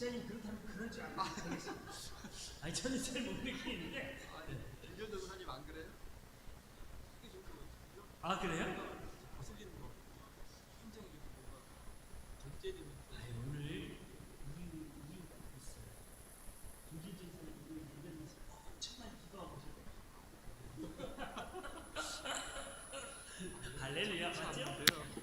목사님 그렇다면 그런 줄 알고 아니 저는 잘 못 느끼는데. 김현정 목사님 안 그래요? 아 그래요? 거슬리는 거. 심정이 좀 뭔가 절제되는. 오늘 우리 있어요. 김진진 선생님 이러면서 엄청 많이 기도하고 싶어요. 할렐루야 맞죠? 맞아요. 오늘 항상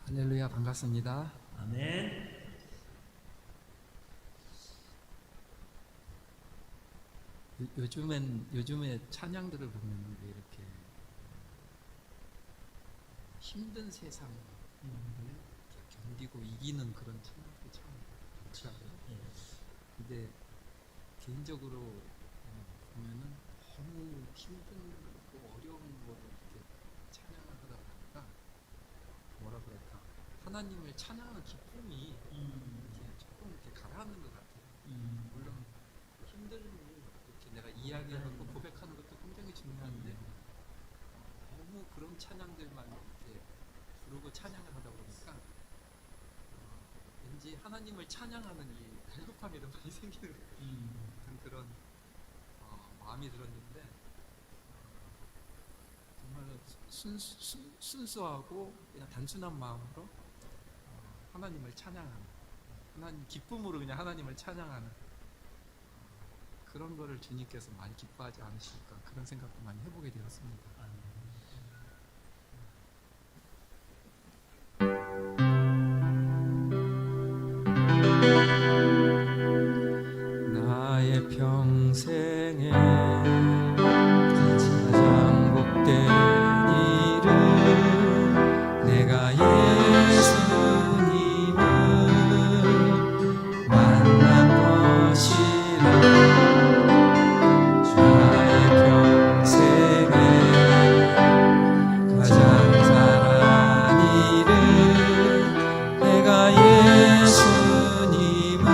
할렐루야, 반갑습니다. 아멘. 요즘에 찬양들을 보면 왜 이렇게 힘든 세상을 이렇게 견디고 이기는 그런 찬양들이 참 많더라고요. 근데 개인적으로 보면은 너무 힘들고 어려운 거를 이렇게 찬양을 하다 보니까 뭐라 그럴까, 하나님을 찬양하는 기쁨이 이렇게 조금 이렇게 가라앉는 것 같아요. 물론 힘듦을 이렇게 내가 이야기하고 고백하는 것도 굉장히 중요한데 너무 그런 찬양들만 이렇게 부르고 찬양을 하다 보니까 왠지 하나님을 찬양하는 이 갈급함이 더 많이 생기는 그런 마음이 들었는데 정말로 순수하고 그냥 단순한 마음으로 하나님을 찬양하는, 하나님 기쁨으로 그냥 하나님을 찬양하는 그런 거를 주님께서 많이 기뻐하지 않으실까, 그런 생각도 많이 해보게 되었습니다. 나의 평생에 가장 복된 일은 내가 예수님을 만난 것이라. 나의 평생에 가장 잘한 일은 내가 예수님을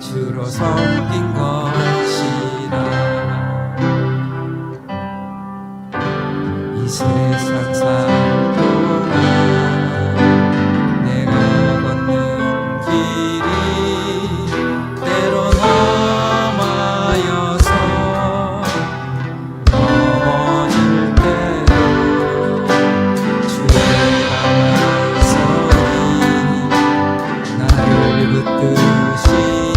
주로 섬긴 것이라. 이 세상 살 동안 내가 걷는 길이 때론 험하여서 넘어질 때도 주의 가만히 나를 붙드시니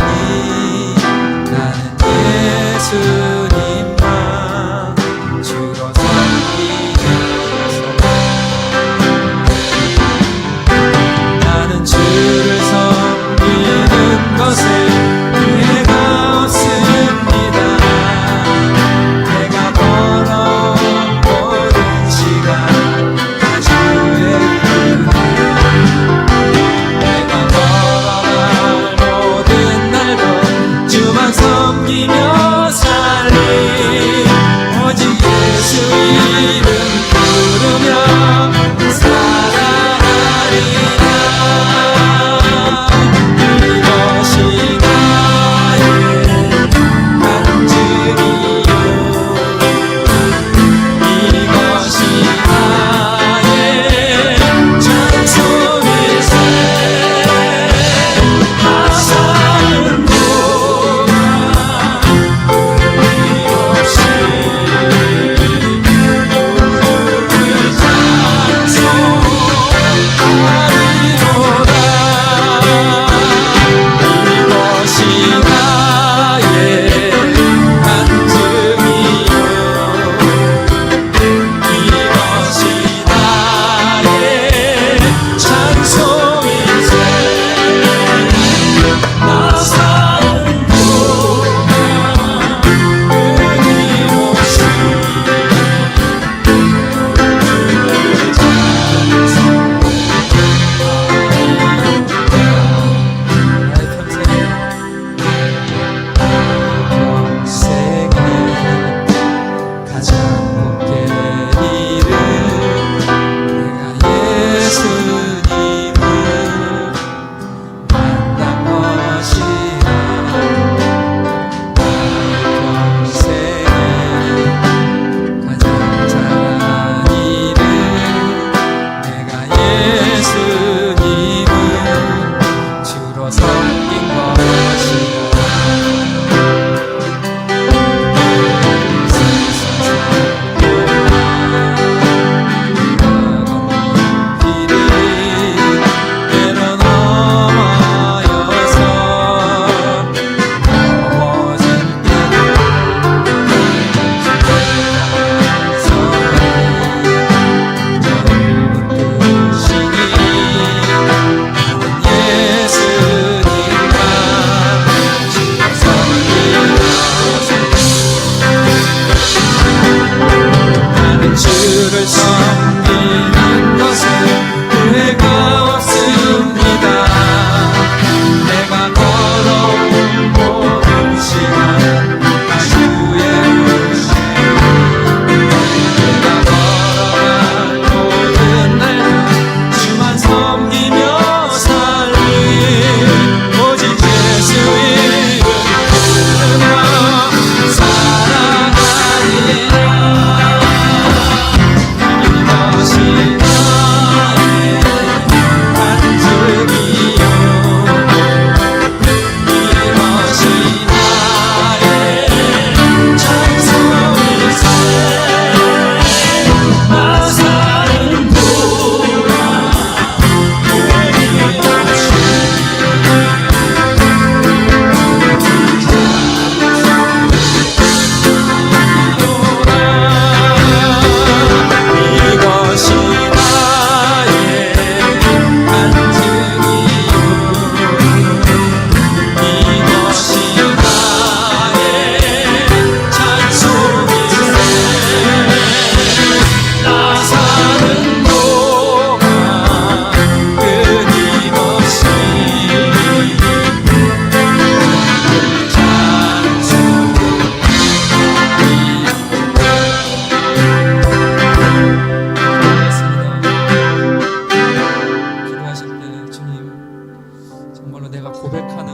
고백하는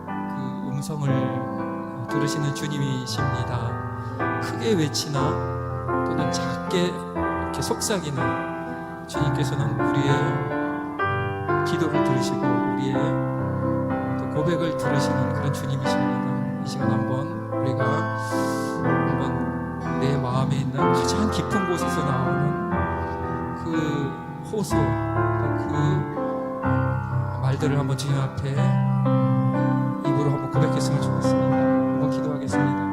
그 음성을 들으시는 주님이십니다. 크게 외치나 또는 작게 이렇게 속삭이나 주님께서는 우리의 기도를 들으시고 우리의 또 고백을 들으시는 그런 주님이십니다. 이 시간 한번 우리가 내 마음에 있는 가장 깊은 곳에서 나오는 그 호소, 그 말들을 한번 주님 앞에 입으로 한번 고백했으면 좋겠습니다. 한번 기도하겠습니다.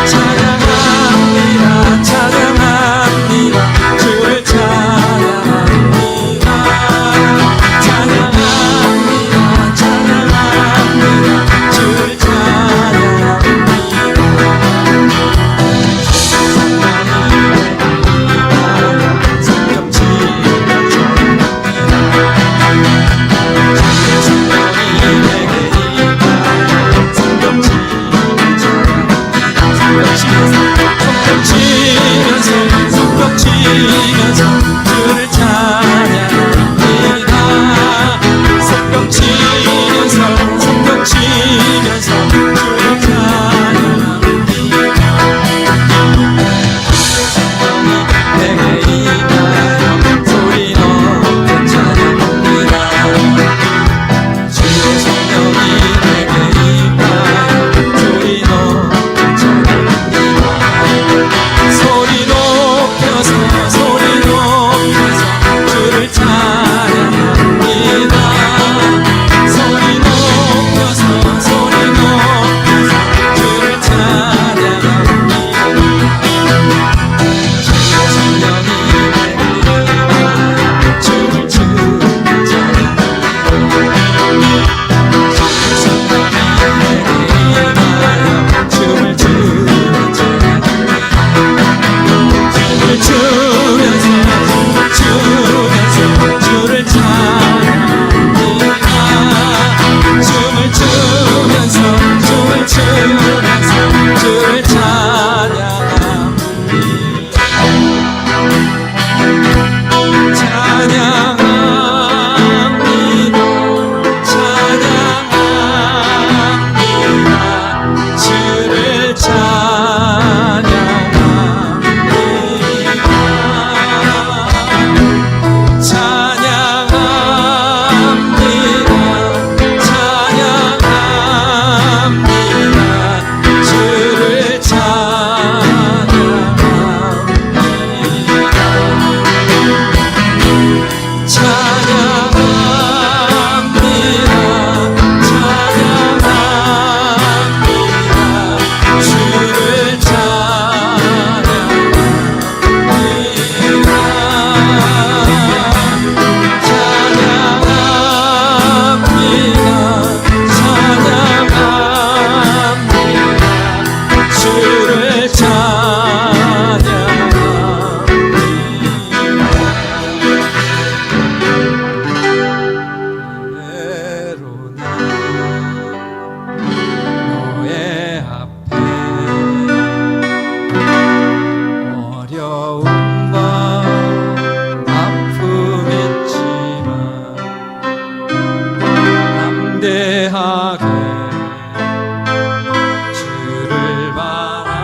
찬양합니다 찬양합니다 주를 찬양합니다 찬양합니다 찬양합니다 주를 담대하게 주를 바라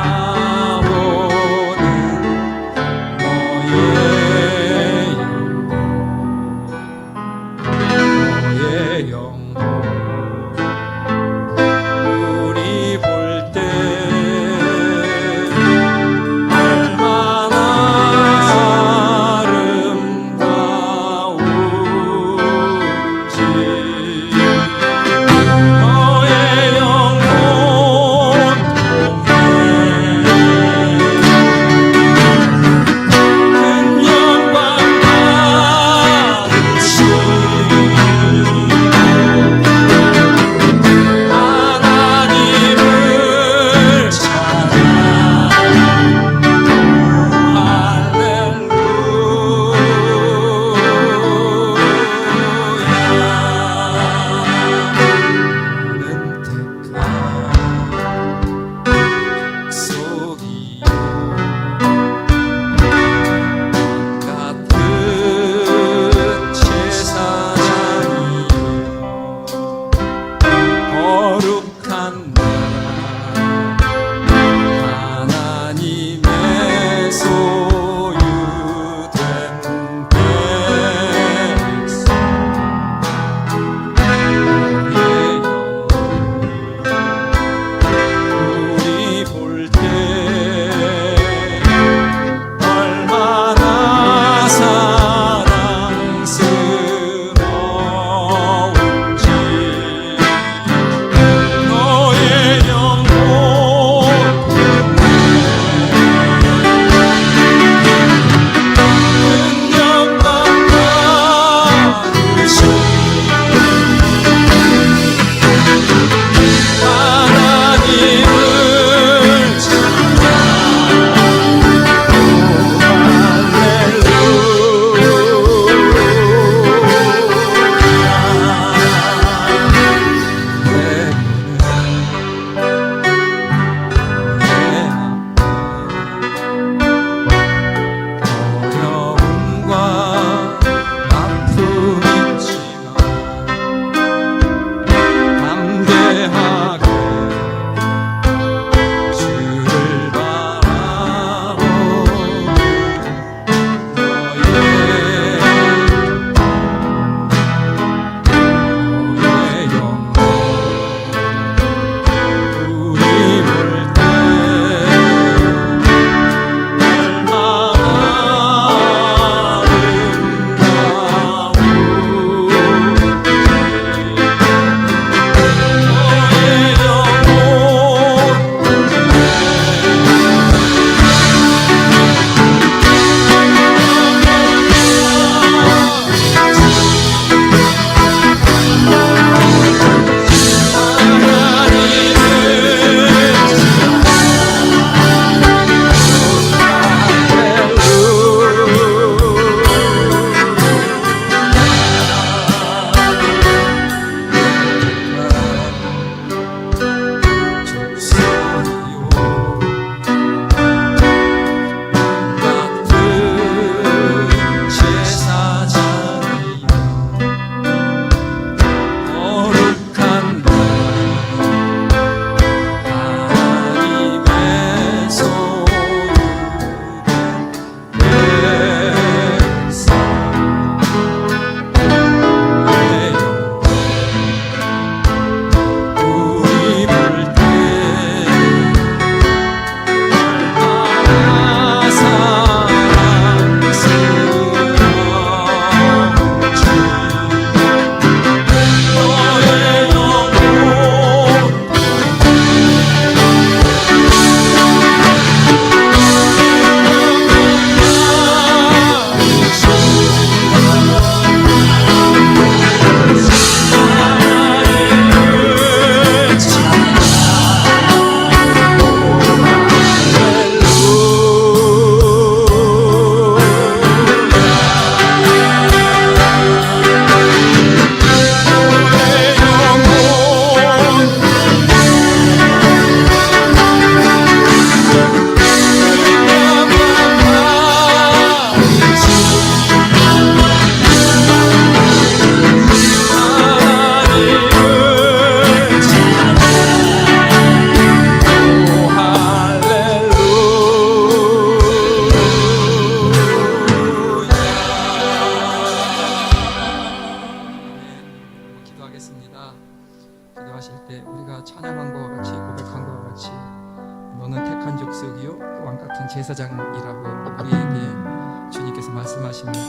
거룩한 족속이요 왕 같은 제사장이라고 우리에게 주님께서 말씀하십니다.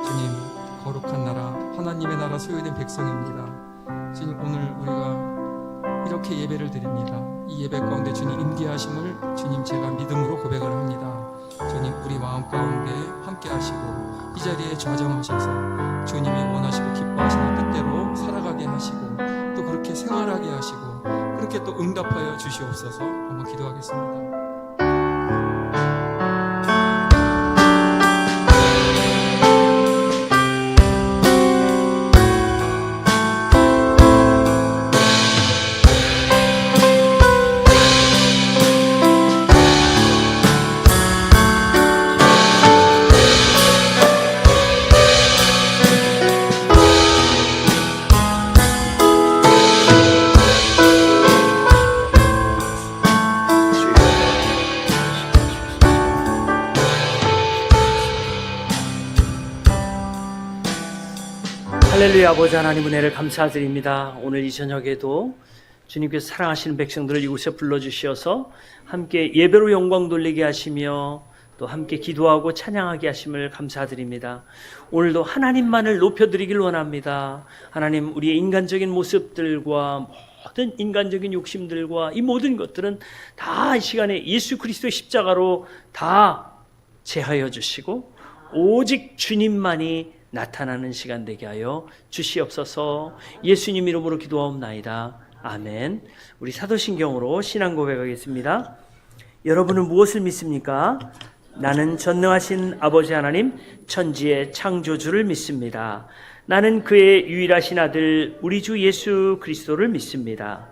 주님, 거룩한 나라, 하나님의 나라 소유된 백성입니다. 주님, 오늘 우리가 이렇게 예배를 드립니다. 이 예배 가운데 주님 임재하심을 주님 제가 믿음으로 고백을 합니다. 주님, 우리 마음 가운데 함께 하시고 이 자리에 좌정하셔서 주님이 원하시고 기뻐하시는 뜻대로 살아가게 하시고 또 그렇게 생활하게 하시고 그렇게 또 응답하여 주시옵소서. 한번 기도하겠습니다. 할렐루야. 아버지 하나님 은혜를 감사드립니다. 오늘 이 저녁에도 주님께서 사랑하시는 백성들을 이곳에 불러주셔서 함께 예배로 영광 돌리게 하시며 또 함께 기도하고 찬양하게 하심을 감사드립니다. 오늘도 하나님만을 높여드리길 원합니다. 하나님, 우리의 인간적인 모습들과 모든 인간적인 욕심들과 이 모든 것들은 다 이 시간에 예수 그리스도의 십자가로 다 제하여 주시고 오직 주님만이 나타나는 시간 되게 하여 주시옵소서. 예수님 이름으로 기도하옵나이다. 아멘. 우리 사도신경으로 신앙 고백하겠습니다. 여러분은 무엇을 믿습니까? 나는 전능하신 아버지 하나님 천지의 창조주를 믿습니다. 나는 그의 유일하신 아들 우리 주 예수 그리스도를 믿습니다.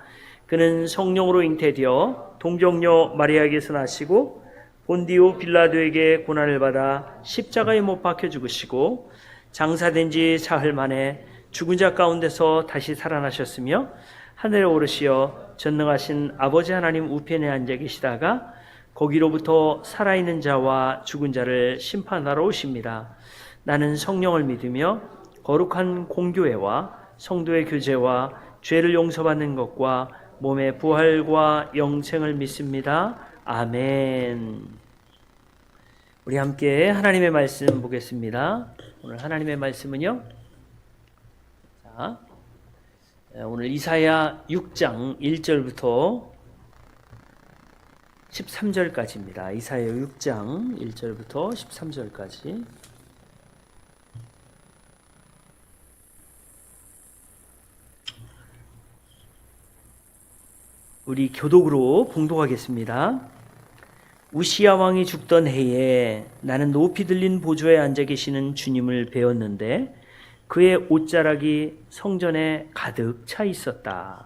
그는 성령으로 잉태되어 동정녀 마리아에게서 나시고 본디오 빌라도에게 고난을 받아 십자가에 못 박혀 죽으시고 장사된 지 사흘 만에 죽은 자 가운데서 다시 살아나셨으며 하늘에 오르시어 전능하신 아버지 하나님 우편에 앉아 계시다가 거기로부터 살아있는 자와 죽은 자를 심판하러 오십니다. 나는 성령을 믿으며 거룩한 공교회와 성도의 교제와 죄를 용서받는 것과 몸의 부활과 영생을 믿습니다. 아멘. 우리 함께 하나님의 말씀 보겠습니다. 오늘 하나님의 말씀은요, 오늘 이사야 6장 1절부터 13절까지입니다. 이사야 6장 1절부터 13절까지. 우리 교독으로 봉독하겠습니다. 우시야 왕이 죽던 해에 나는 높이 들린 보좌에 앉아 계시는 주님을 배웠는데 그의 옷자락이 성전에 가득 차 있었다.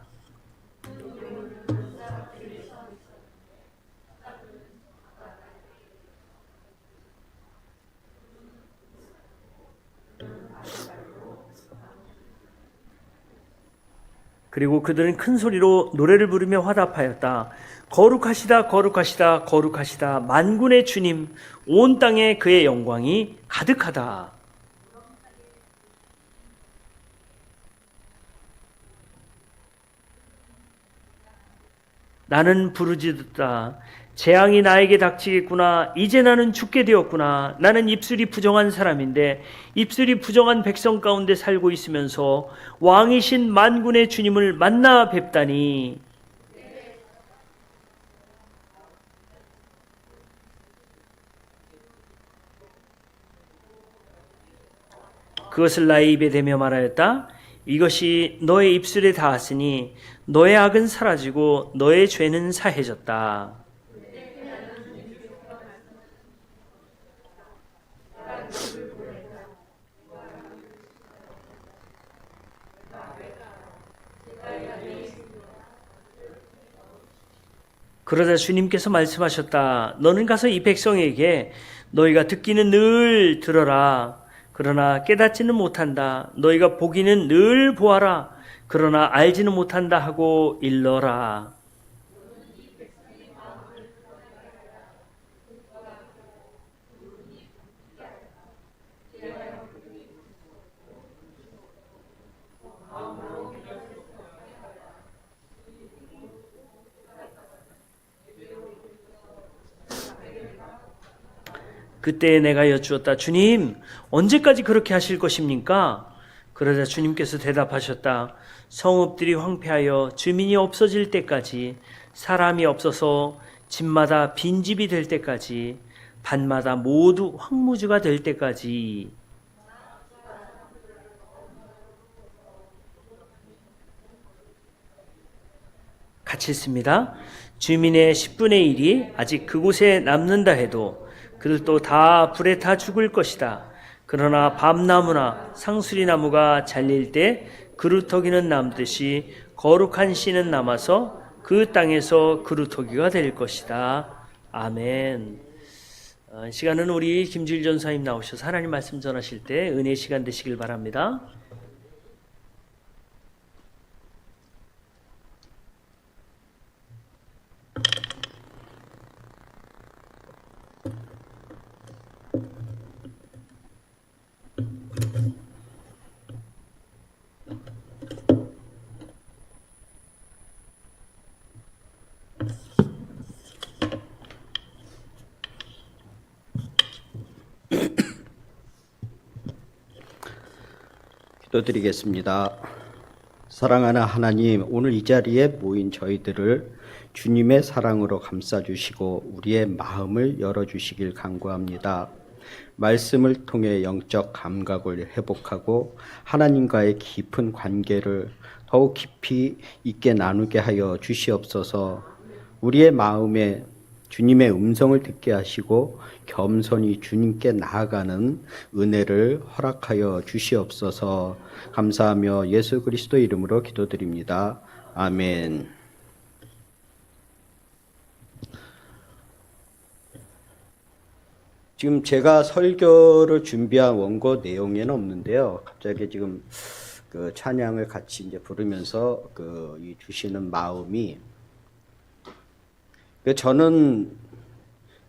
그리고 그들은 큰 소리로 노래를 부르며 화답하였다. 거룩하시다, 거룩하시다, 거룩하시다. 만군의 주님, 온 땅에 그의 영광이 가득하다. 나는 부르짖었다. 재앙이 나에게 닥치겠구나. 이제 나는 죽게 되었구나. 나는 입술이 부정한 사람인데 입술이 부정한 백성 가운데 살고 있으면서 왕이신 만군의 주님을 만나 뵙다니. 그것을 나의 입에 대며 말하였다. 이것이 너의 입술에 닿았으니 너의 악은 사라지고 너의 죄는 사해졌다. 그러자 주님께서 말씀하셨다. 너는 가서 이 백성에게 너희가 듣기는 늘 들어라. 그러나 깨닫지는 못한다. 너희가 보기는 늘 보아라. 그러나 알지는 못한다 하고 일러라. 그때 내가 여쭈었다. 주님, 언제까지 그렇게 하실 것입니까? 그러자 주님께서 대답하셨다. 성읍들이 황폐하여 주민이 없어질 때까지, 사람이 없어서 집마다 빈집이 될 때까지, 밭마다 모두 황무지가 될 때까지. 같이 있습니다. 주민의 10분의 1이 아직 그곳에 남는다 해도 그들도 다 불에 타 죽을 것이다. 그러나 밤나무나 상수리나무가 잘릴 때 그루터기는 남듯이 거룩한 씨는 남아서 그 땅에서 그루터기가 될 것이다. 아멘. 시간은 우리 김주일 전사님 나오셔서 하나님 말씀 전하실 때 은혜 시간 되시길 바랍니다. 기도드리겠습니다. 사랑하는 하나님, 오늘 이 자리에 모인 저희들을 주님의 사랑으로 감싸주시고 우리의 마음을 열어주시길 간구합니다. 말씀을 통해 영적 감각을 회복하고 하나님과의 깊은 관계를 더욱 깊이 있게 나누게 하여 주시옵소서. 우리의 마음에 주님의 음성을 듣게 하시고 겸손히 주님께 나아가는 은혜를 허락하여 주시옵소서. 감사하며 예수 그리스도 이름으로 기도드립니다. 아멘. 지금 제가 설교를 준비한 원고 내용에는 없는데요. 갑자기 지금 그 찬양을 같이 이제 부르면서 이 주시는 마음이, 저는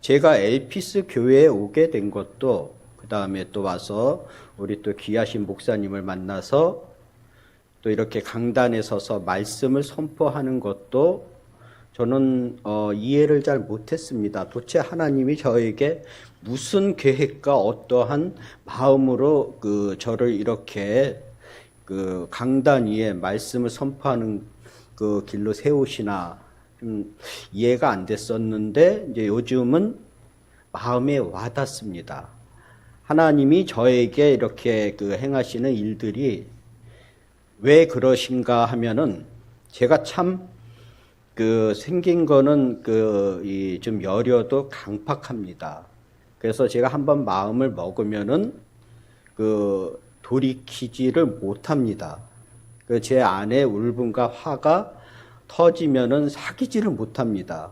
제가 엘피스 교회에 오게 된 것도, 그 다음에 또 와서 우리 또 귀하신 목사님을 만나서 또 이렇게 강단에 서서 말씀을 선포하는 것도 저는 이해를 잘 못했습니다. 도대체 하나님이 저에게 무슨 계획과 어떠한 마음으로 저를 이렇게 강단 위에 말씀을 선포하는 그 길로 세우시나 좀 이해가 안 됐었는데, 이제 요즘은 마음에 와닿습니다. 하나님이 저에게 이렇게 행하시는 일들이 왜 그러신가 하면은, 제가 참 생긴 거는 좀 여려도 강팍합니다. 그래서 제가 한번 마음을 먹으면은 돌이키지를 못합니다. 제 안에 울분과 화가 터지면은 사귀지를 못합니다.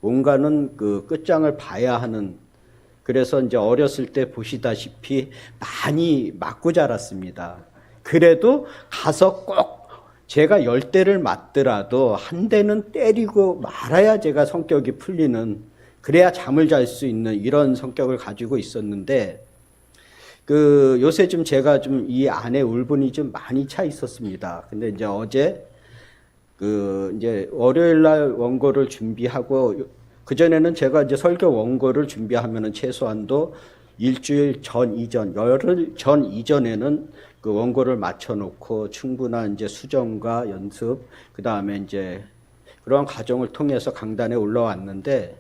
뭔가는 끝장을 봐야 하는, 그래서 이제 어렸을 때 보시다시피 많이 맞고 자랐습니다. 그래도 가서 꼭 제가 10대를 맞더라도 한 대는 때리고 말아야 제가 성격이 풀리는, 그래야 잠을 잘 수 있는 이런 성격을 가지고 있었는데, 요새 좀 제가 좀 이 안에 울분이 좀 많이 차 있었습니다. 근데 이제 어제 이제 월요일 날 원고를 준비하고, 그전에는 제가 이제 설교 원고를 준비하면은 최소한도 일주일 전 이전, 열흘 전 이전에는 원고를 맞춰놓고 충분한 이제 수정과 연습, 그 다음에 이제 그러한 과정을 통해서 강단에 올라왔는데,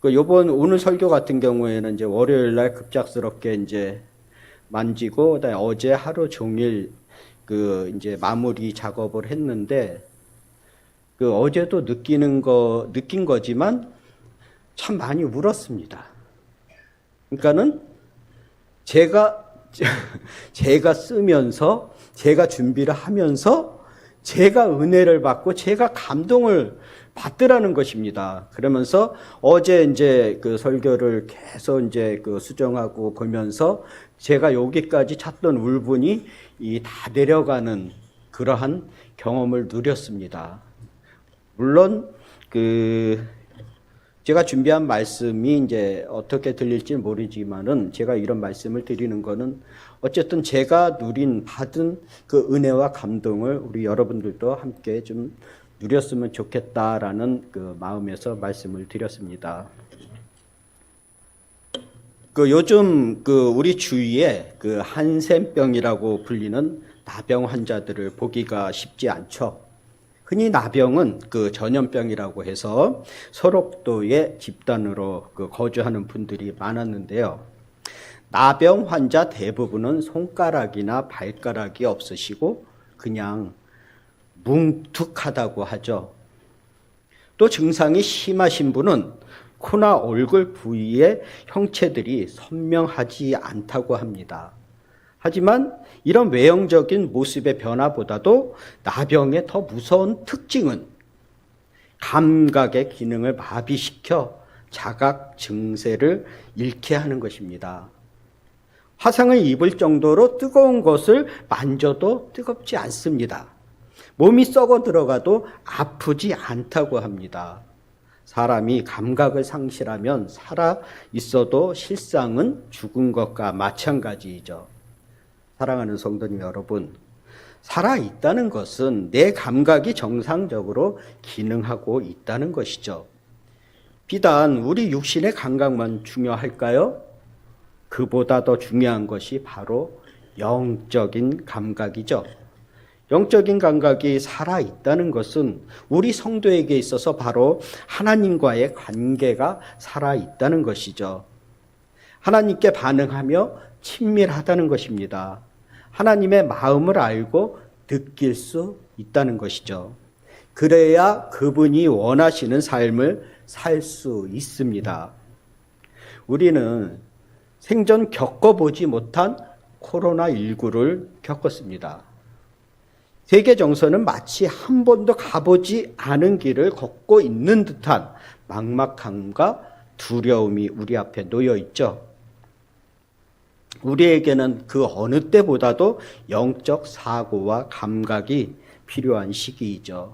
오늘 설교 같은 경우에는 이제 월요일 날 급작스럽게 이제 만지고, 그다음에 어제 하루 종일 이제 마무리 작업을 했는데, 어제도 느낀 거지만 참 많이 울었습니다. 그러니까는 제가 쓰면서, 제가 준비를 하면서 제가 은혜를 받고 제가 감동을 받더라는 것입니다. 그러면서 어제 이제 설교를 계속 이제 수정하고 보면서 제가 여기까지 찾던 울분이 다 내려가는 그러한 경험을 누렸습니다. 물론 제가 준비한 말씀이 이제 어떻게 들릴지 모르지만은, 제가 이런 말씀을 드리는 거는 어쨌든 제가 받은 그 은혜와 감동을 우리 여러분들도 함께 좀 누렸으면 좋겠다라는 마음에서 말씀을 드렸습니다. 요즘 우리 주위에 한센병이라고 불리는 나병 환자들을 보기가 쉽지 않죠. 흔히 나병은 전염병이라고 해서 소록도에 집단으로 거주하는 분들이 많았는데요. 나병 환자 대부분은 손가락이나 발가락이 없으시고 그냥 뭉툭하다고 하죠. 또 증상이 심하신 분은 코나 얼굴 부위의 형체들이 선명하지 않다고 합니다. 하지만 이런 외형적인 모습의 변화보다도 나병의 더 무서운 특징은 감각의 기능을 마비시켜 자각 증세를 잃게 하는 것입니다. 화상을 입을 정도로 뜨거운 것을 만져도 뜨겁지 않습니다. 몸이 썩어 들어가도 아프지 않다고 합니다. 사람이 감각을 상실하면 살아 있어도 실상은 죽은 것과 마찬가지이죠. 사랑하는 성도님 여러분, 살아 있다는 것은 내 감각이 정상적으로 기능하고 있다는 것이죠. 비단 우리 육신의 감각만 중요할까요? 그보다 더 중요한 것이 바로 영적인 감각이죠. 영적인 감각이 살아있다는 것은 우리 성도에게 있어서 바로 하나님과의 관계가 살아있다는 것이죠. 하나님께 반응하며 친밀하다는 것입니다. 하나님의 마음을 알고 느낄 수 있다는 것이죠. 그래야 그분이 원하시는 삶을 살 수 있습니다. 우리는 생전 겪어보지 못한 코로나19를 겪었습니다. 세계 정서는 마치 한 번도 가보지 않은 길을 걷고 있는 듯한 막막함과 두려움이 우리 앞에 놓여 있죠. 우리에게는 그 어느 때보다도 영적 사고와 감각이 필요한 시기이죠.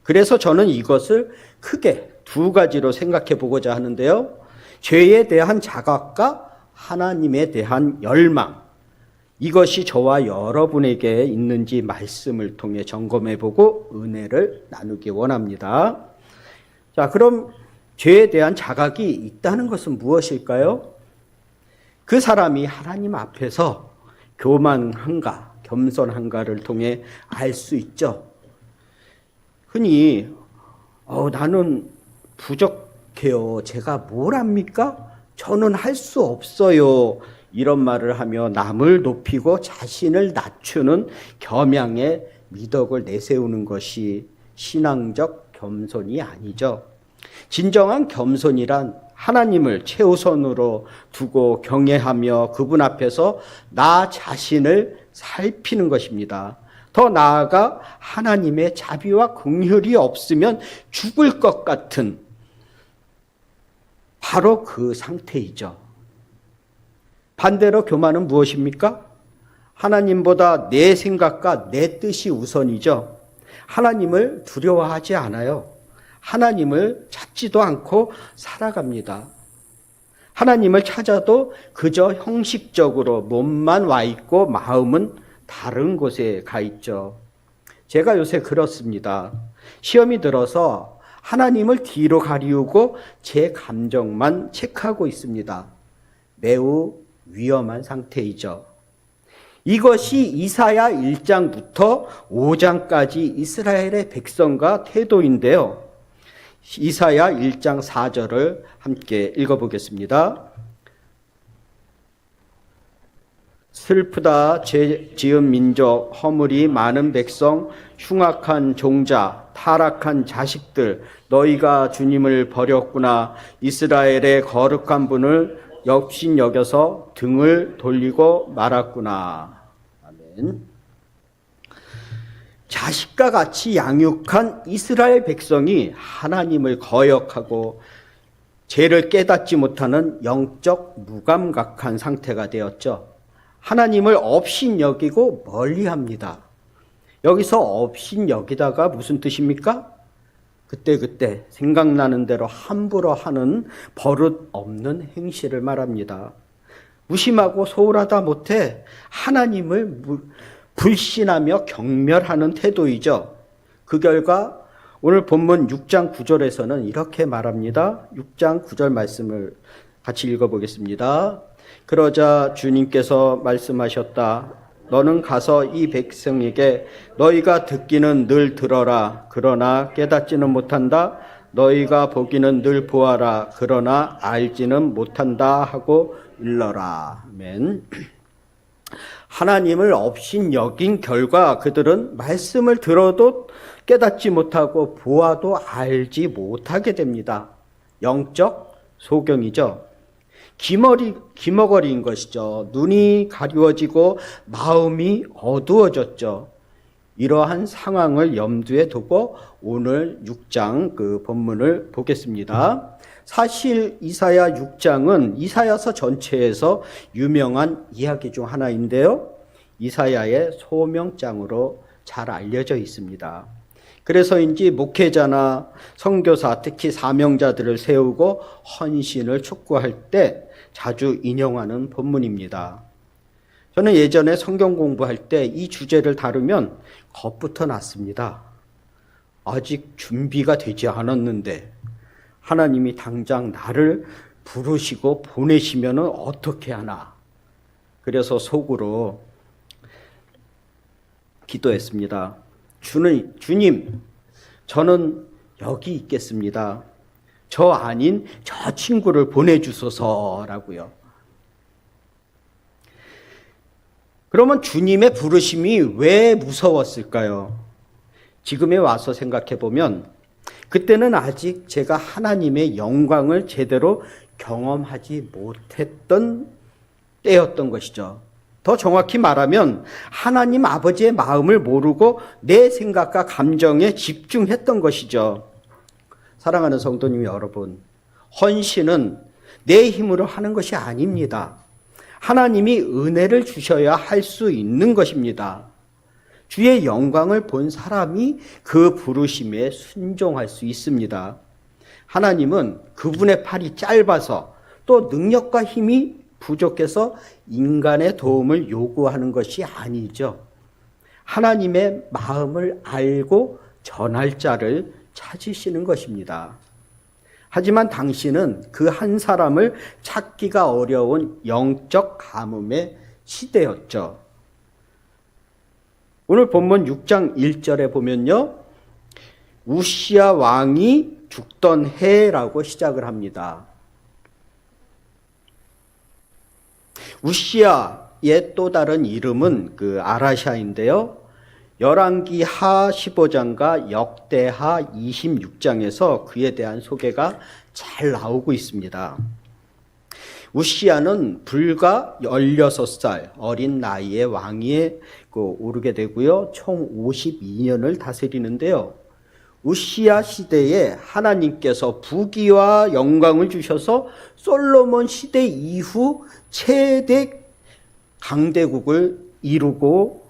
그래서 저는 이것을 크게 두 가지로 생각해 보고자 하는데요. 죄에 대한 자각과 하나님에 대한 열망, 이것이 저와 여러분에게 있는지 말씀을 통해 점검해보고 은혜를 나누기 원합니다. 자, 그럼 죄에 대한 자각이 있다는 것은 무엇일까요? 그 사람이 하나님 앞에서 교만한가, 겸손한가를 통해 알 수 있죠. 흔히 나는 부족해요. 제가 뭘 합니까? 저는 할 수 없어요. 이런 말을 하며 남을 높이고 자신을 낮추는 겸양의 미덕을 내세우는 것이 신앙적 겸손이 아니죠. 진정한 겸손이란 하나님을 최우선으로 두고 경외하며 그분 앞에서 나 자신을 살피는 것입니다. 더 나아가 하나님의 자비와 긍휼이 없으면 죽을 것 같은 바로 그 상태이죠. 반대로 교만은 무엇입니까? 하나님보다 내 생각과 내 뜻이 우선이죠. 하나님을 두려워하지 않아요. 하나님을 찾지도 않고 살아갑니다. 하나님을 찾아도 그저 형식적으로 몸만 와 있고 마음은 다른 곳에 가 있죠. 제가 요새 그렇습니다. 시험이 들어서 하나님을 뒤로 가리우고 제 감정만 체크하고 있습니다. 매우 위험한 상태이죠. 이것이 이사야 1장부터 5장까지 이스라엘의 백성과 태도인데요. 이사야 1장 4절을 함께 읽어보겠습니다. 슬프다 죄 지은 민족, 허물이 많은 백성, 흉악한 종자, 타락한 자식들, 너희가 주님을 버렸구나. 이스라엘의 거룩한 분을 역신여겨서 등을 돌리고 말았구나. 아멘. 자식과 같이 양육한 이스라엘 백성이 하나님을 거역하고 죄를 깨닫지 못하는 영적 무감각한 상태가 되었죠. 하나님을 업신여기고 멀리합니다. 여기서 업신여기다가 무슨 뜻입니까? 그때 생각나는 대로 함부로 하는 버릇 없는 행실을 말합니다. 무심하고 소홀하다 못해 하나님을 불신하며 경멸하는 태도이죠. 그 결과 오늘 본문 6장 9절에서는 이렇게 말합니다. 6장 9절 말씀을 같이 읽어보겠습니다. 그러자 주님께서 말씀하셨다. 너는 가서 이 백성에게 너희가 듣기는 늘 들어라. 그러나 깨닫지는 못한다. 너희가 보기는 늘 보아라. 그러나 알지는 못한다 하고 일러라. 아멘. 하나님을 업신여긴 결과 그들은 말씀을 들어도 깨닫지 못하고 보아도 알지 못하게 됩니다. 영적 소경이죠. 기머거리인 것이죠. 눈이 가리워지고 마음이 어두워졌죠. 이러한 상황을 염두에 두고 오늘 6장 그 본문을 보겠습니다. 사실 이사야 6장은 이사야서 전체에서 유명한 이야기 중 하나인데요. 이사야의 소명장으로 잘 알려져 있습니다. 그래서인지 목회자나 선교사, 특히 사명자들을 세우고 헌신을 촉구할 때 자주 인용하는 본문입니다. 저는 예전에 성경 공부할 때 이 주제를 다루면 겁부터 났습니다. 아직 준비가 되지 않았는데 하나님이 당장 나를 부르시고 보내시면 어떻게 하나. 그래서 속으로 기도했습니다. 주님, 저는 여기 있겠습니다. 저 아닌 저 친구를 보내주소서라고요. 그러면 주님의 부르심이 왜 무서웠을까요? 지금에 와서 생각해 보면 그때는 아직 제가 하나님의 영광을 제대로 경험하지 못했던 때였던 것이죠. 더 정확히 말하면 하나님 아버지의 마음을 모르고 내 생각과 감정에 집중했던 것이죠. 사랑하는 성도님 여러분, 헌신은 내 힘으로 하는 것이 아닙니다. 하나님이 은혜를 주셔야 할 수 있는 것입니다. 주의 영광을 본 사람이 그 부르심에 순종할 수 있습니다. 하나님은 그분의 팔이 짧아서 또 능력과 힘이 부족해서 인간의 도움을 요구하는 것이 아니죠. 하나님의 마음을 알고 전할 자를 찾으시는 것입니다. 하지만 당신은 그 한 사람을 찾기가 어려운 영적 가뭄의 시대였죠. 오늘 본문 6장 1절에 보면요. 우시야 왕이 죽던 해라고 시작을 합니다. 우시야의 또 다른 이름은 그 아라샤인데요. 열왕기 하 15장과 역대하 26장에서 그에 대한 소개가 잘 나오고 있습니다. 우시야는 불과 16살 어린 나이에 왕위에 오르게 되고요. 총 52년을 다스리는데요. 우시야 시대에 하나님께서 부귀와 영광을 주셔서 솔로몬 시대 이후 최대 강대국을 이루고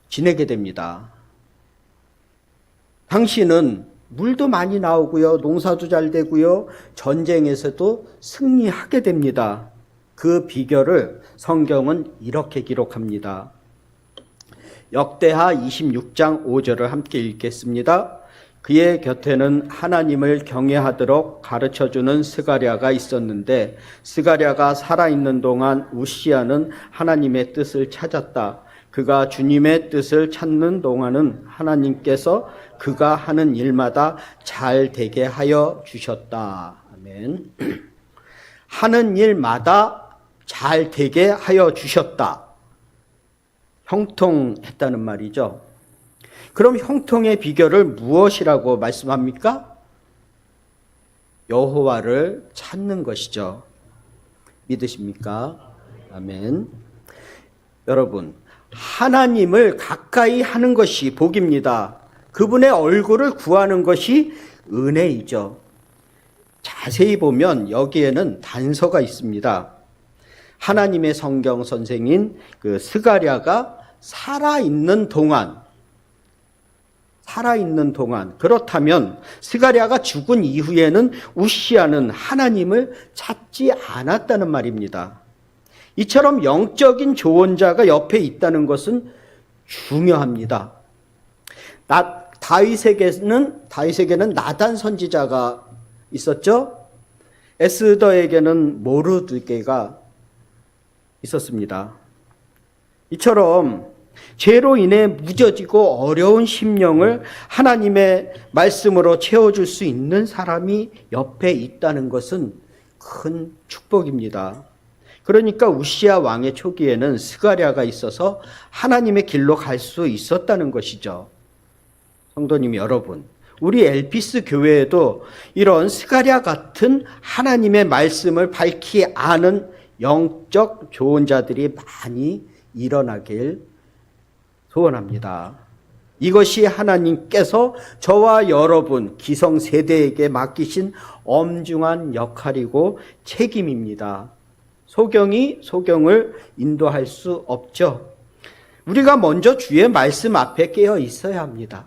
지내게 됩니다. 당신은 물도 많이 나오고요. 농사도 잘 되고요. 전쟁에서도 승리하게 됩니다. 그 비결을 성경은 이렇게 기록합니다. 역대하 26장 5절을 함께 읽겠습니다. 그의 곁에는 하나님을 경외하도록 가르쳐주는 스가랴가 있었는데 스가랴가 살아있는 동안 우시야는 하나님의 뜻을 찾았다. 그가 주님의 뜻을 찾는 동안은 하나님께서 그가 하는 일마다 잘 되게 하여 주셨다. 아멘. 하는 일마다 잘 되게 하여 주셨다. 형통했다는 말이죠. 그럼 형통의 비결을 무엇이라고 말씀합니까? 여호와를 찾는 것이죠. 믿으십니까? 아멘. 여러분, 하나님을 가까이 하는 것이 복입니다. 그분의 얼굴을 구하는 것이 은혜이죠. 자세히 보면 여기에는 단서가 있습니다. 하나님의 성경 선생인 그 스가랴가 살아있는 동안 그렇다면 스가랴가 죽은 이후에는 우시야는 하나님을 찾지 않았다는 말입니다. 이처럼 영적인 조언자가 옆에 있다는 것은 중요합니다. 다윗에게는 나단 선지자가 있었죠. 에스더에게는 모르드게가 있었습니다. 이처럼 죄로 인해 무뎌지고 어려운 심령을 하나님의 말씀으로 채워줄 수 있는 사람이 옆에 있다는 것은 큰 축복입니다. 그러니까 우시야 왕의 초기에는 스가랴가 있어서 하나님의 길로 갈 수 있었다는 것이죠. 성도님 여러분, 우리 엘피스 교회에도 이런 스가랴 같은 하나님의 말씀을 밝히 아는 영적 조언자들이 많이 일어나길 소원합니다. 이것이 하나님께서 저와 여러분 기성세대에게 맡기신 엄중한 역할이고 책임입니다. 소경이 소경을 인도할 수 없죠. 우리가 먼저 주의 말씀 앞에 깨어 있어야 합니다.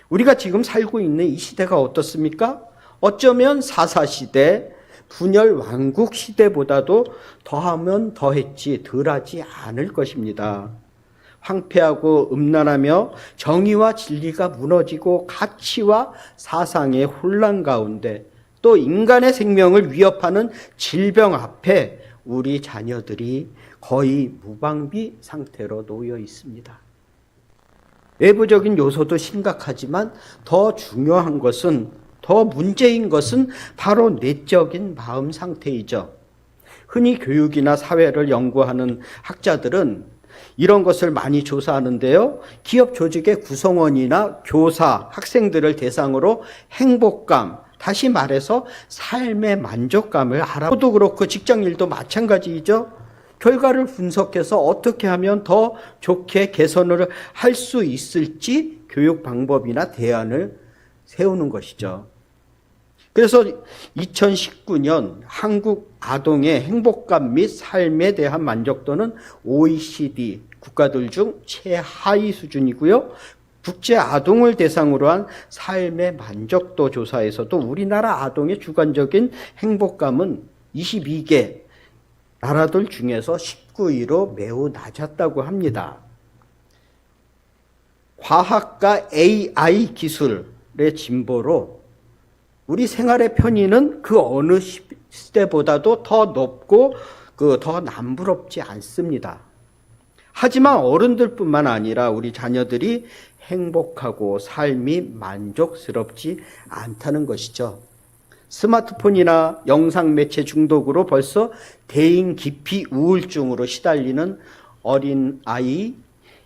우리가 지금 살고 있는 이 시대가 어떻습니까? 어쩌면 사사시대, 분열 왕국 시대보다도 더하면 더했지 덜하지 않을 것입니다. 황폐하고 음란하며 정의와 진리가 무너지고 가치와 사상의 혼란 가운데 또 인간의 생명을 위협하는 질병 앞에 우리 자녀들이 거의 무방비 상태로 놓여 있습니다. 외부적인 요소도 심각하지만 더 중요한 것은, 더 문제인 것은 바로 내적인 마음 상태이죠. 흔히 교육이나 사회를 연구하는 학자들은 이런 것을 많이 조사하는데요. 기업 조직의 구성원이나 교사, 학생들을 대상으로 행복감, 다시 말해서 삶의 만족감을 알아보도 그렇고 직장일도 마찬가지이죠. 결과를 분석해서 어떻게 하면 더 좋게 개선을 할 수 있을지 교육 방법이나 대안을 세우는 것이죠. 그래서 2019년 한국 아동의 행복감 및 삶에 대한 만족도는 OECD 국가들 중 최하위 수준이고요. 국제 아동을 대상으로 한 삶의 만족도 조사에서도 우리나라 아동의 주관적인 행복감은 22개 나라들 중에서 19위로 매우 낮았다고 합니다. 과학과 AI 기술의 진보로 우리 생활의 편의는 그 어느 시대보다도 더 높고 더 남부럽지 않습니다. 하지만 어른들뿐만 아니라 우리 자녀들이 행복하고 삶이 만족스럽지 않다는 것이죠. 스마트폰이나 영상 매체 중독으로 벌써 대인 기피 우울증으로 시달리는 어린 아이,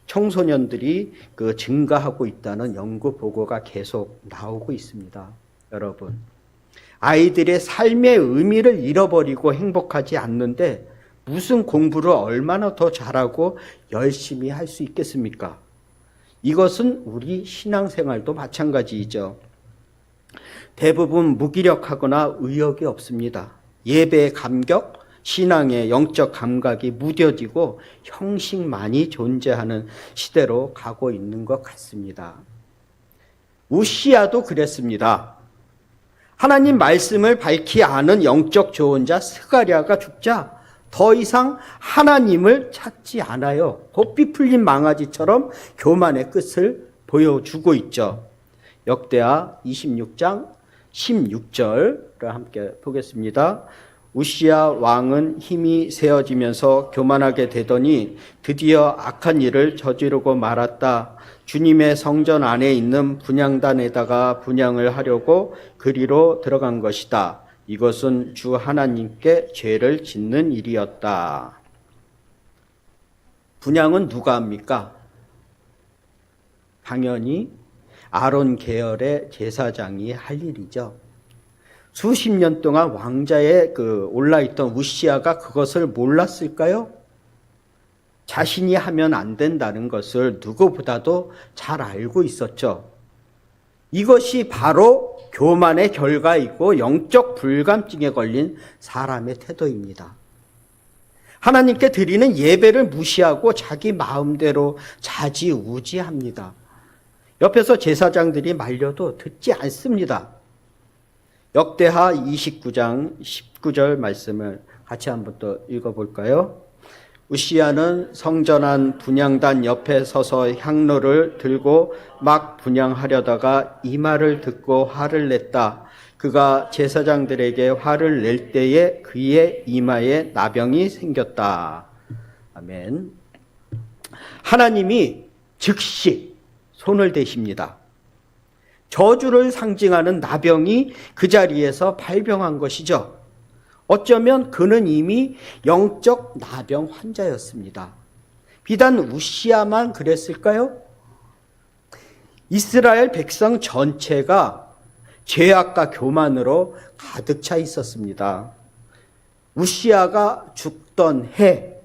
청소년들이 증가하고 있다는 연구 보고가 계속 나오고 있습니다. 여러분, 아이들의 삶의 의미를 잃어버리고 행복하지 않는데 무슨 공부를 얼마나 더 잘하고 열심히 할 수 있겠습니까? 이것은 우리 신앙생활도 마찬가지이죠. 대부분 무기력하거나 의욕이 없습니다. 예배의 감격, 신앙의 영적 감각이 무뎌지고 형식만이 존재하는 시대로 가고 있는 것 같습니다. 우시야도 그랬습니다. 하나님 말씀을 밝히 아는 영적 조언자 스가랴가 죽자 더 이상 하나님을 찾지 않아요. 고삐 풀린 망아지처럼 교만의 끝을 보여주고 있죠. 역대하 26장 16절을 함께 보겠습니다. 우시야 왕은 힘이 세어지면서 교만하게 되더니 드디어 악한 일을 저지르고 말았다. 주님의 성전 안에 있는 분향단에다가 분향을 하려고 그리로 들어간 것이다. 이것은 주 하나님께 죄를 짓는 일이었다. 분향은 누가 합니까? 당연히 아론 계열의 제사장이 할 일이죠. 수십 년 동안 왕자에 올라있던 우시야가 그것을 몰랐을까요? 자신이 하면 안 된다는 것을 누구보다도 잘 알고 있었죠. 이것이 바로 교만의 결과이고 영적 불감증에 걸린 사람의 태도입니다. 하나님께 드리는 예배를 무시하고 자기 마음대로 자지우지합니다. 옆에서 제사장들이 말려도 듣지 않습니다. 역대하 29장 19절 말씀을 같이 한번 또 읽어볼까요? 우시야는 성전 안 분향단 옆에 서서 향로를 들고 막 분향하려다가 이 말을 듣고 화를 냈다. 그가 제사장들에게 화를 낼 때에 그의 이마에 나병이 생겼다. 아멘. 하나님이 즉시 손을 대십니다. 저주를 상징하는 나병이 그 자리에서 발병한 것이죠. 어쩌면 그는 이미 영적 나병 환자였습니다. 비단 우시아만 그랬을까요? 이스라엘 백성 전체가 죄악과 교만으로 가득 차 있었습니다. 우시아가 죽던 해,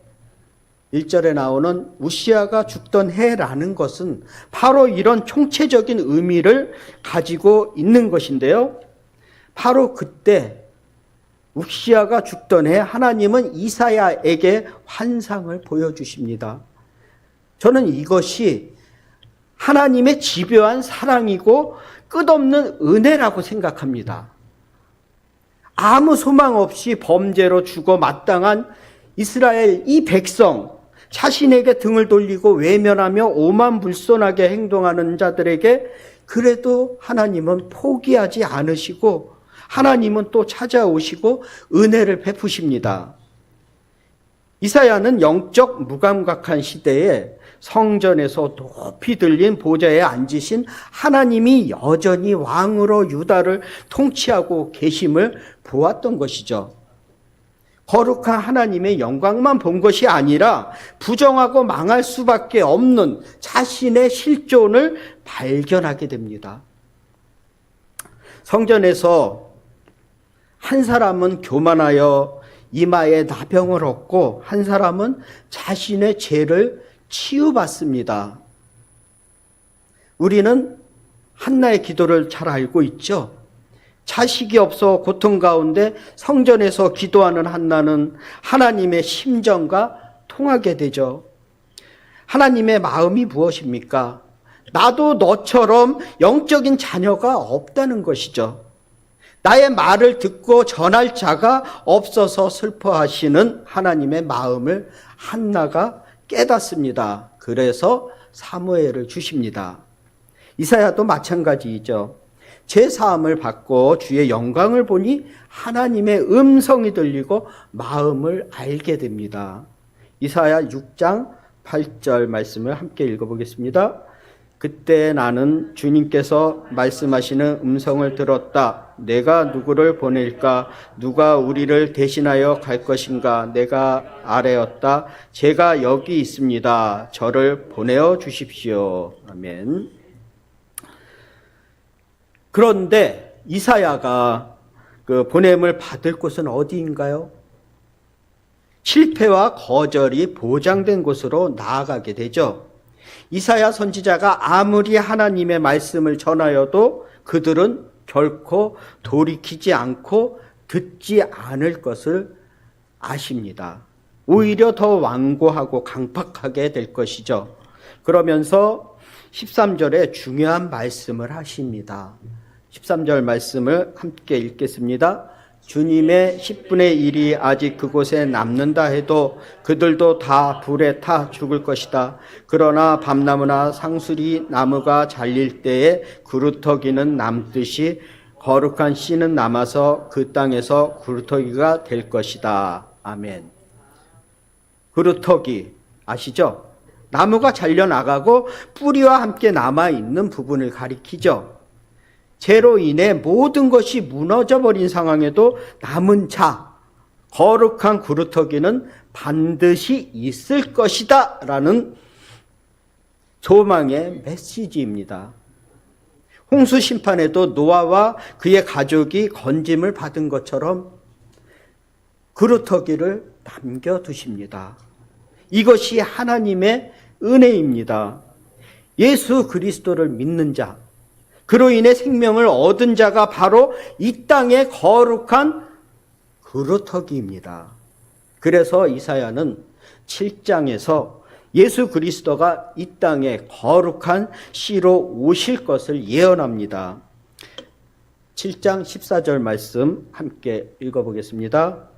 1절에 나오는 우시아가 죽던 해라는 것은 바로 이런 총체적인 의미를 가지고 있는 것인데요. 바로 그때 우시아가 죽던 해 하나님은 이사야에게 환상을 보여주십니다. 저는 이것이 하나님의 집요한 사랑이고 끝없는 은혜라고 생각합니다. 아무 소망 없이 범죄로 죽어 마땅한 이스라엘 이 백성, 자신에게 등을 돌리고 외면하며 오만불손하게 행동하는 자들에게 그래도 하나님은 포기하지 않으시고 하나님은 또 찾아오시고 은혜를 베푸십니다. 이사야는 영적 무감각한 시대에 성전에서 높이 들린 보좌에 앉으신 하나님이 여전히 왕으로 유다를 통치하고 계심을 보았던 것이죠. 거룩한 하나님의 영광만 본 것이 아니라 부정하고 망할 수밖에 없는 자신의 실존을 발견하게 됩니다. 성전에서 한 사람은 교만하여 이마에 나병을 얻고 한 사람은 자신의 죄를 치유받습니다. 우리는 한나의 기도를 잘 알고 있죠. 자식이 없어 고통 가운데 성전에서 기도하는 한나는 하나님의 심정과 통하게 되죠. 하나님의 마음이 무엇입니까? 나도 너처럼 영적인 자녀가 없다는 것이죠. 나의 말을 듣고 전할 자가 없어서 슬퍼하시는 하나님의 마음을 한나가 깨닫습니다. 그래서 사무엘을 주십니다. 이사야도 마찬가지이죠. 제 사함을 받고 주의 영광을 보니 하나님의 음성이 들리고 마음을 알게 됩니다. 이사야 6장 8절 말씀을 함께 읽어보겠습니다. 그때 나는 주님께서 말씀하시는 음성을 들었다. 내가 누구를 보낼까? 누가 우리를 대신하여 갈 것인가? 내가 아뢰었다. 제가 여기 있습니다. 저를 보내어 주십시오. 아멘. 그런데 이사야가 그 보냄을 받을 곳은 어디인가요? 실패와 거절이 보장된 곳으로 나아가게 되죠. 이사야 선지자가 아무리 하나님의 말씀을 전하여도 그들은 결코 돌이키지 않고 듣지 않을 것을 아십니다. 오히려 더 완고하고 강팍하게 될 것이죠. 그러면서 13절에 중요한 말씀을 하십니다. 13절 말씀을 함께 읽겠습니다. 주님의 10분의 1이 아직 그곳에 남는다 해도 그들도 다 불에 타 죽을 것이다. 그러나 밤나무나 상수리 나무가 잘릴 때에 그루터기는 남듯이 거룩한 씨는 남아서 그 땅에서 그루터기가 될 것이다. 아멘. 그루터기 아시죠? 나무가 잘려나가고 뿌리와 함께 남아있는 부분을 가리키죠. 죄로 인해 모든 것이 무너져버린 상황에도 남은 자, 거룩한 그루터기는 반드시 있을 것이다 라는 소망의 메시지입니다. 홍수 심판에도 노아와 그의 가족이 건짐을 받은 것처럼 그루터기를 남겨두십니다. 이것이 하나님의 은혜입니다. 예수 그리스도를 믿는 자, 그로 인해 생명을 얻은 자가 바로 이 땅의 거룩한 그루터기입니다. 그래서 이사야는 7장에서 예수 그리스도가 이 땅에 거룩한 씨로 오실 것을 예언합니다. 7장 14절 말씀 함께 읽어보겠습니다.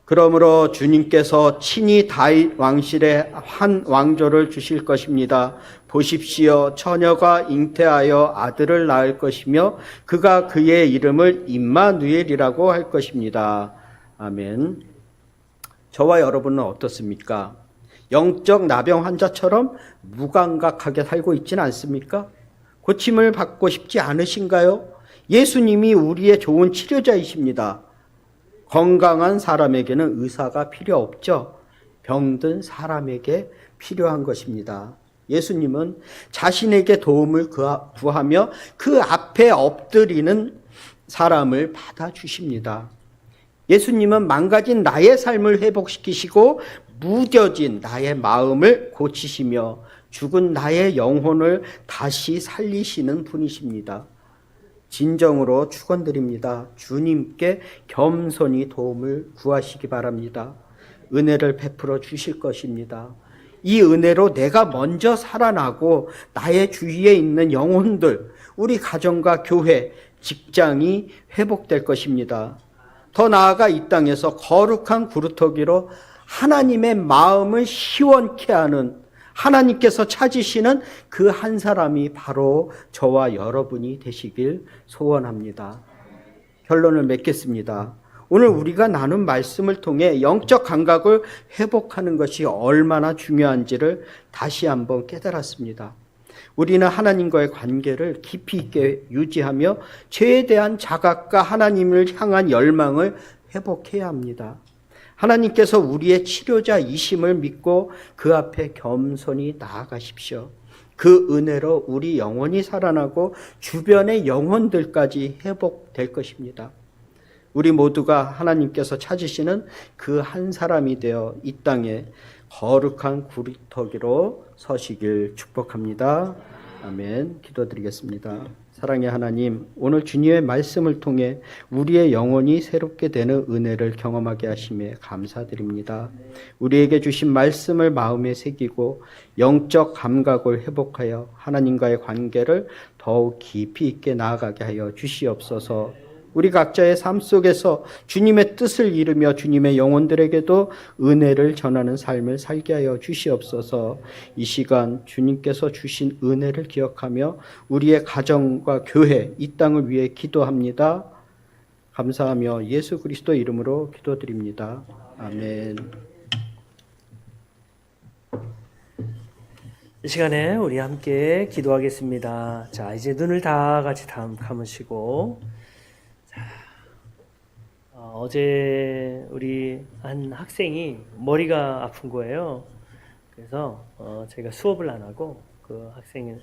그러므로 주님께서 친히 다윗 왕실에 한 왕조를 주실 것입니다. 보십시오. 처녀가 잉태하여 아들을 낳을 것이며 그가 그의 이름을 임마누엘이라고 할 것입니다. 아멘. 저와 여러분은 어떻습니까? 영적 나병 환자처럼 무감각하게 살고 있지는 않습니까? 고침을 받고 싶지 않으신가요? 예수님이 우리의 좋은 치료자이십니다. 건강한 사람에게는 의사가 필요 없죠. 병든 사람에게 필요한 것입니다. 예수님은 자신에게 도움을 구하며 그 앞에 엎드리는 사람을 받아주십니다. 예수님은 망가진 나의 삶을 회복시키시고 무뎌진 나의 마음을 고치시며 죽은 나의 영혼을 다시 살리시는 분이십니다. 진정으로 축원드립니다. 주님께 겸손히 도움을 구하시기 바랍니다. 은혜를 베풀어 주실 것입니다. 이 은혜로 내가 먼저 살아나고 나의 주위에 있는 영혼들, 우리 가정과 교회, 직장이 회복될 것입니다. 더 나아가 이 땅에서 거룩한 구루터기로 하나님의 마음을 시원케 하는 하나님께서 찾으시는 그 한 사람이 바로 저와 여러분이 되시길 소원합니다. 결론을 맺겠습니다. 오늘 우리가 나눈 말씀을 통해 영적 감각을 회복하는 것이 얼마나 중요한지를 다시 한번 깨달았습니다. 우리는 하나님과의 관계를 깊이 있게 유지하며 죄에 대한 자각과 하나님을 향한 열망을 회복해야 합니다. 하나님께서 우리의 치료자이심을 믿고 그 앞에 겸손히 나아가십시오. 그 은혜로 우리 영혼이 살아나고 주변의 영혼들까지 회복될 것입니다. 우리 모두가 하나님께서 찾으시는 그 한 사람이 되어 이 땅에 거룩한 구리터기로 서시길 축복합니다. 아멘. 기도드리겠습니다. 사랑의 하나님, 오늘 주님의 말씀을 통해 우리의 영혼이 새롭게 되는 은혜를 경험하게 하심에 감사드립니다. 우리에게 주신 말씀을 마음에 새기고 영적 감각을 회복하여 하나님과의 관계를 더욱 깊이 있게 나아가게 하여 주시옵소서. 우리 각자의 삶 속에서 주님의 뜻을 이루며 주님의 영혼들에게도 은혜를 전하는 삶을 살게 하여 주시옵소서. 이 시간 주님께서 주신 은혜를 기억하며 우리의 가정과 교회, 이 땅을 위해 기도합니다. 감사하며 예수 그리스도 이름으로 기도드립니다. 아멘. 이 시간에 우리 함께 기도하겠습니다. 자, 이제 눈을 다 같이 감으시고, 어제 우리 한 학생이 머리가 아픈 거예요. 그래서 제가 수업을 안 하고 그 학생이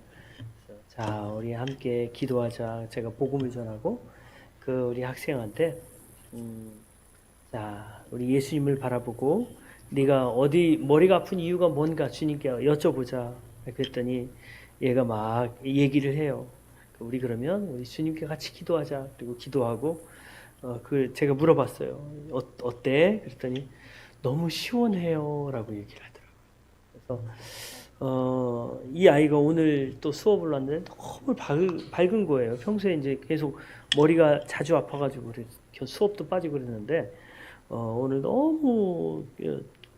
자, 우리 함께 기도하자. 제가 복음을 전하고 그 우리 학생한테 자, 우리 예수님을 바라보고 네가 어디 머리가 아픈 이유가 뭔가 주님께 여쭤보자. 그랬더니 얘가 막 얘기를 해요. 우리 그러면 우리 주님께 같이 기도하자. 그리고 기도하고 제가 물어봤어요. 어때? 그랬더니 너무 시원해요라고 얘기를 하더라고요. 그래서 이 아이가 오늘 또 수업을 왔는데 너무 밝은 거예요. 평소에 이제 계속 머리가 자주 아파가지고 수업도 빠지고 그랬는데 오늘 너무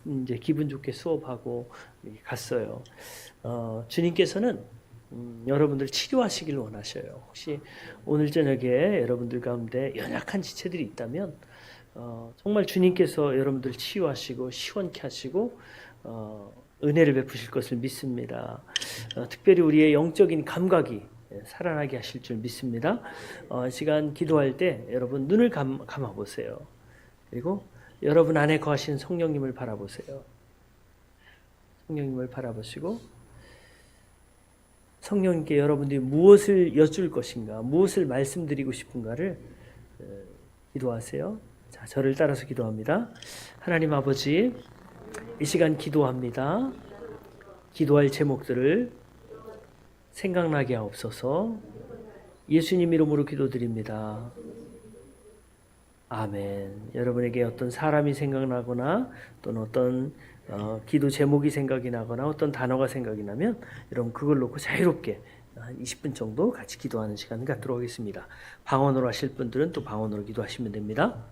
이제 기분 좋게 수업하고 갔어요. 주님께서는 여러분들 치료하시길 원하셔요. 혹시 오늘 저녁에 여러분들 가운데 연약한 지체들이 있다면 정말 주님께서 여러분들 치유하시고 시원케 하시고 은혜를 베푸실 것을 믿습니다. 특별히 우리의 영적인 감각이 살아나게 하실 줄 믿습니다. 시간 기도할 때 여러분 눈을 감아보세요. 그리고 여러분 안에 거하시는 성령님을 바라보세요. 성령님을 바라보시고 성령님께 여러분들이 무엇을 여쭐 것인가, 무엇을 말씀드리고 싶은가를 기도하세요. 자, 저를 따라서 기도합니다. 하나님 아버지, 이 시간 기도합니다. 기도할 제목들을 생각나게 하옵소서. 예수님 이름으로 기도드립니다. 아멘. 여러분에게 어떤 사람이 생각나거나 또는 어떤 기도 제목이 생각이 나거나 어떤 단어가 생각이 나면 여러분 그걸 놓고 자유롭게 한 20분 정도 같이 기도하는 시간을 갖도록 하겠습니다. 방언으로 하실 분들은 또 방언으로 기도하시면 됩니다.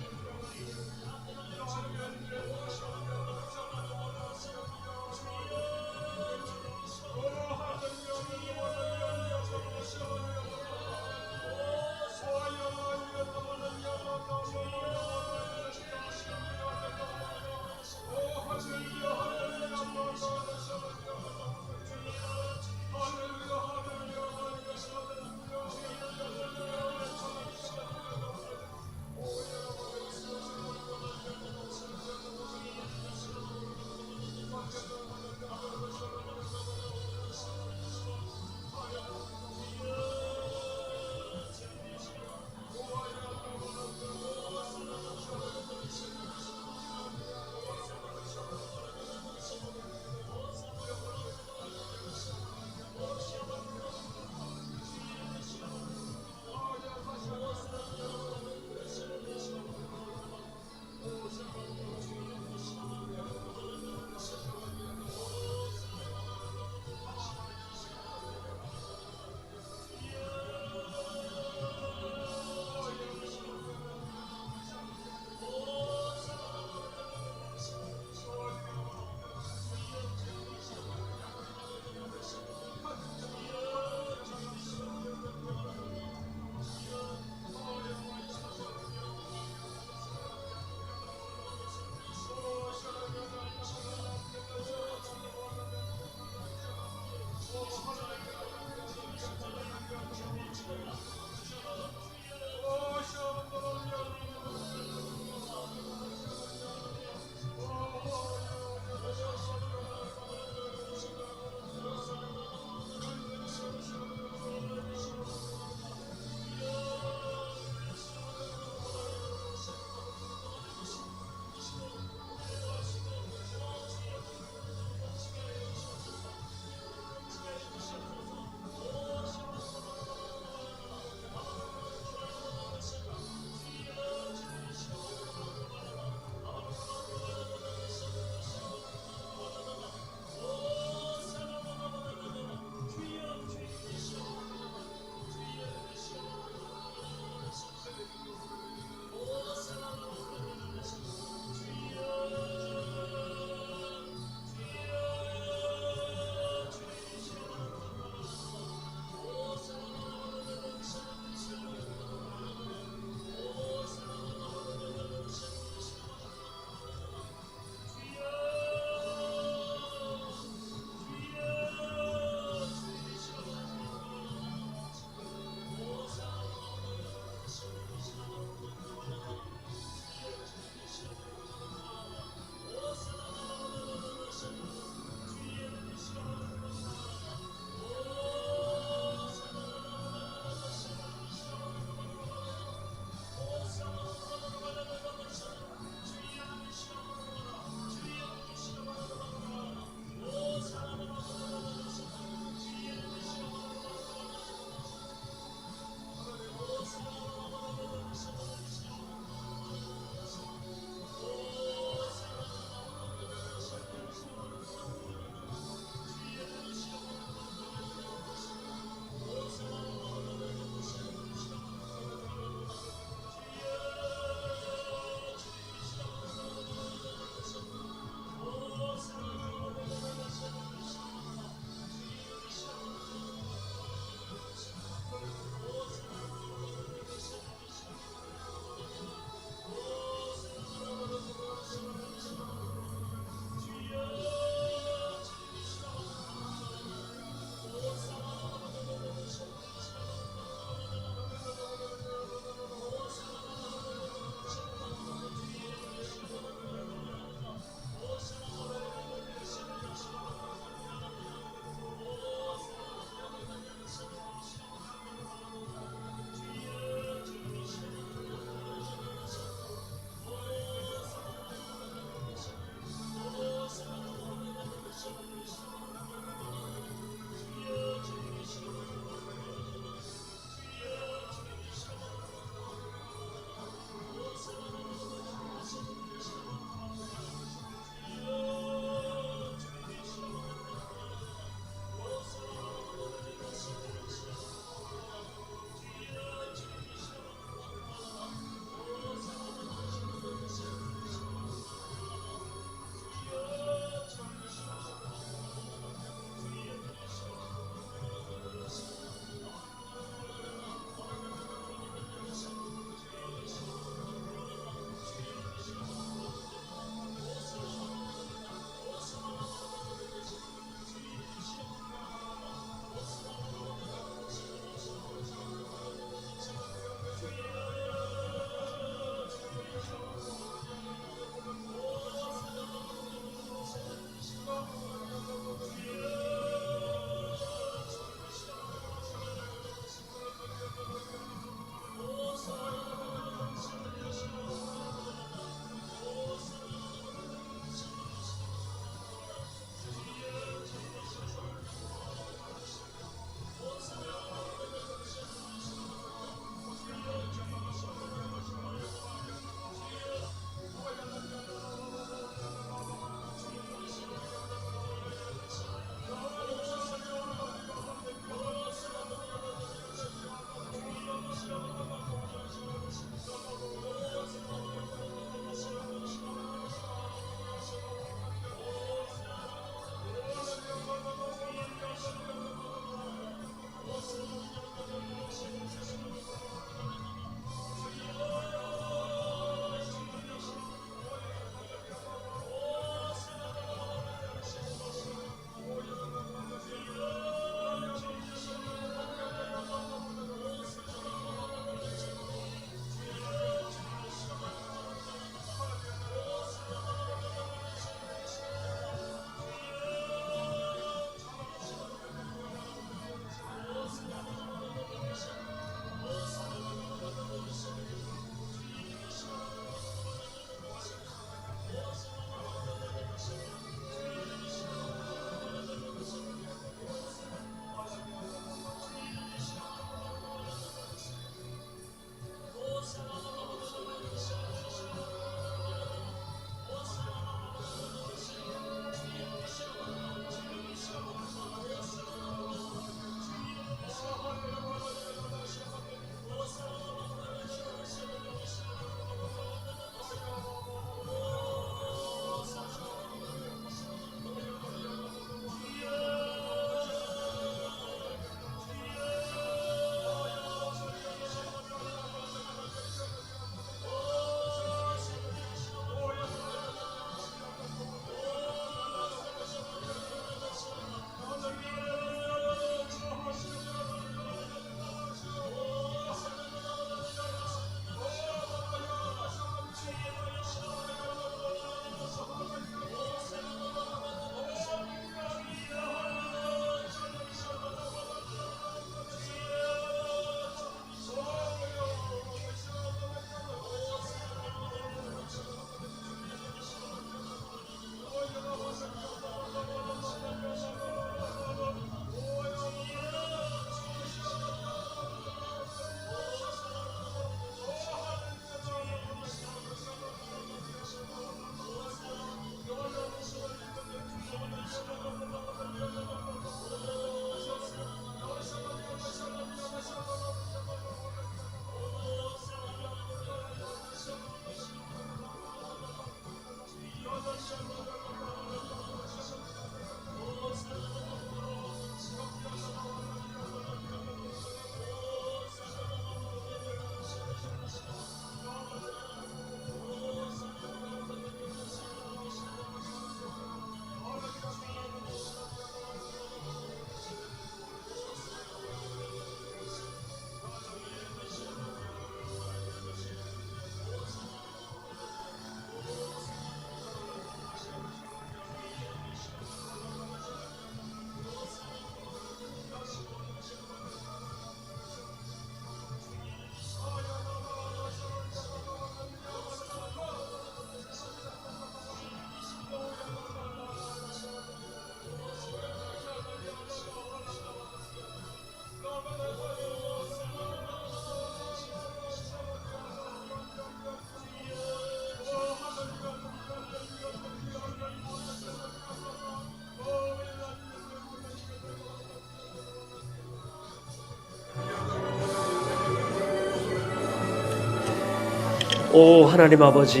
오 하나님 아버지,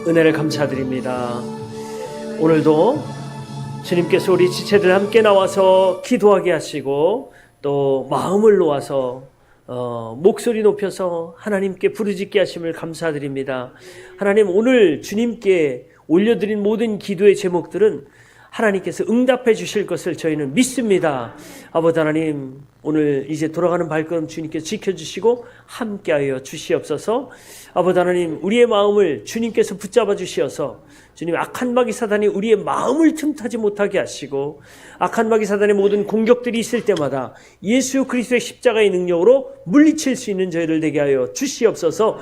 은혜를 감사드립니다. 오늘도 주님께서 우리 지체들 함께 나와서 기도하게 하시고 또 마음을 놓아서 목소리 높여서 하나님께 부르짖게 하심을 감사드립니다. 하나님, 오늘 주님께 올려드린 모든 기도의 제목들은 하나님께서 응답해 주실 것을 저희는 믿습니다. 아버지 하나님, 오늘 이제 돌아가는 발걸음 주님께서 지켜주시고 함께하여 주시옵소서. 아버지 하나님, 우리의 마음을 주님께서 붙잡아 주시어서 주님, 악한 마귀 사단이 우리의 마음을 틈타지 못하게 하시고 악한 마귀 사단의 모든 공격들이 있을 때마다 예수 그리스도의 십자가의 능력으로 물리칠 수 있는 저희를 되게 하여 주시옵소서.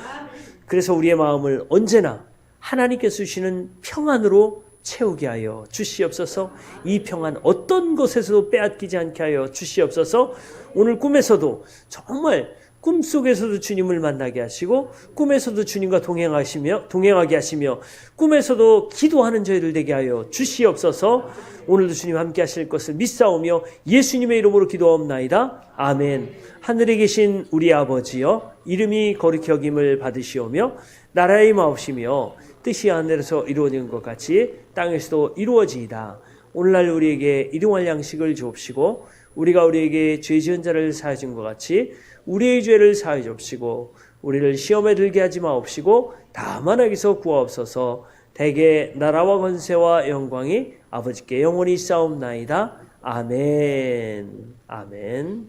그래서 우리의 마음을 언제나 하나님께서 주시는 평안으로 채우게 하여 주시옵소서. 이 평안 어떤 것에서도 빼앗기지 않게 하여 주시옵소서. 오늘 꿈에서도 정말 꿈속에서도 주님을 만나게 하시고 꿈에서도 주님과 동행하게 하시며 꿈에서도 기도하는 저희를 되게 하여 주시옵소서. 오늘도 주님 함께 하실 것을 믿사오며 예수님의 이름으로 기도하옵나이다. 아멘. 하늘에 계신 우리 아버지여, 이름이 거룩히 여김을 받으시오며 나라의 마옵시며 뜻이 하늘에서 이루어진 것 같이 땅에서도 이루어지이다. 오늘날 우리에게 일용할 양식을 주옵시고 우리가 우리에게 죄 지은 자를 사하여 준 것 같이 우리의 죄를 사하여 주옵시고 우리를 시험에 들게 하지 마옵시고 다만 악에서 구하옵소서. 대개 나라와 권세와 영광이 아버지께 영원히 있사옵나이다. 아멘. 아멘.